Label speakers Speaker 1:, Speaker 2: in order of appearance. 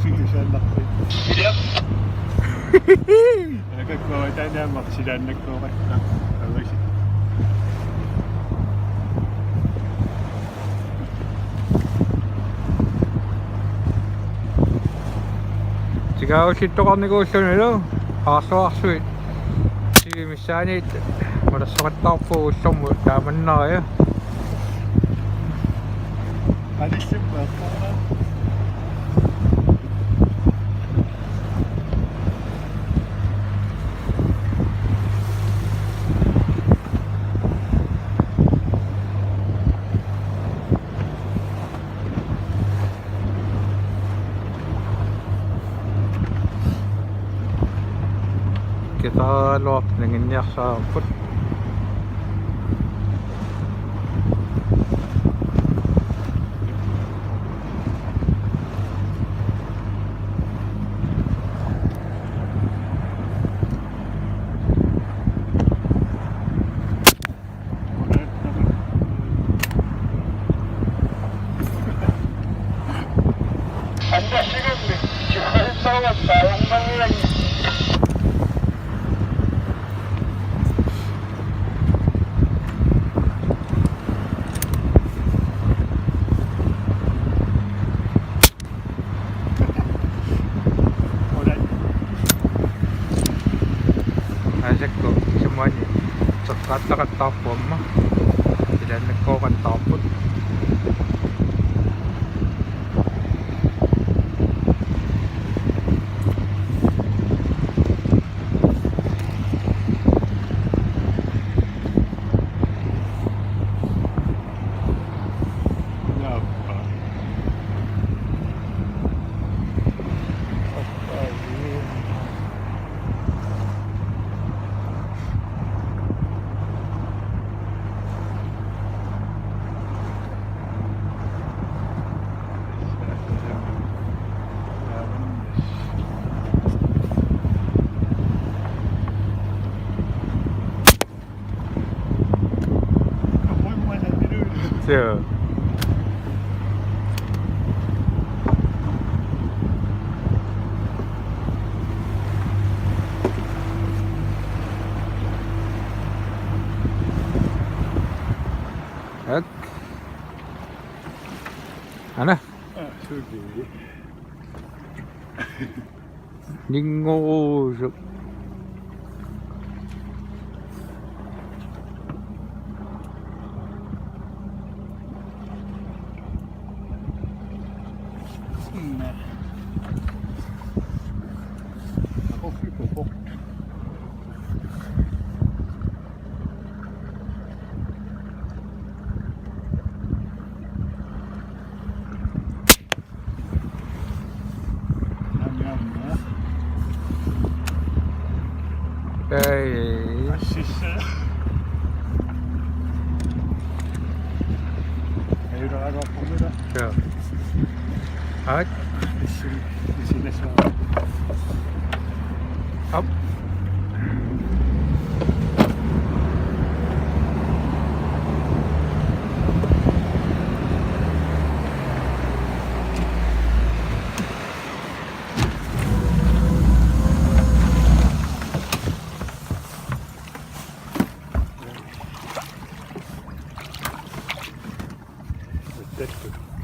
Speaker 1: Güzellikle.
Speaker 2: Biliyorum.
Speaker 1: Nagkakawatan na, maksilanak ko ka.
Speaker 3: Sigaw sito ka negosyo nila. Aso eh. Si misalnya marasakit ako po gusto mo. Daman na kaya.
Speaker 1: Alis yung ba?
Speaker 3: Kita loob nanginyak sa foot.
Speaker 2: Anda siguro eh. Siya tawag parang mangilan.
Speaker 3: Ajak ko semuanya. Kata-kata tapon mah. Tidak nekokan tapon. So, at ano?
Speaker 1: Sige.
Speaker 3: Ningo.
Speaker 1: Ako pupok.
Speaker 3: Okay.
Speaker 1: Asis. Ayun na ako po nila.
Speaker 3: So, at
Speaker 1: Isinas mo.
Speaker 3: up.
Speaker 1: That's good.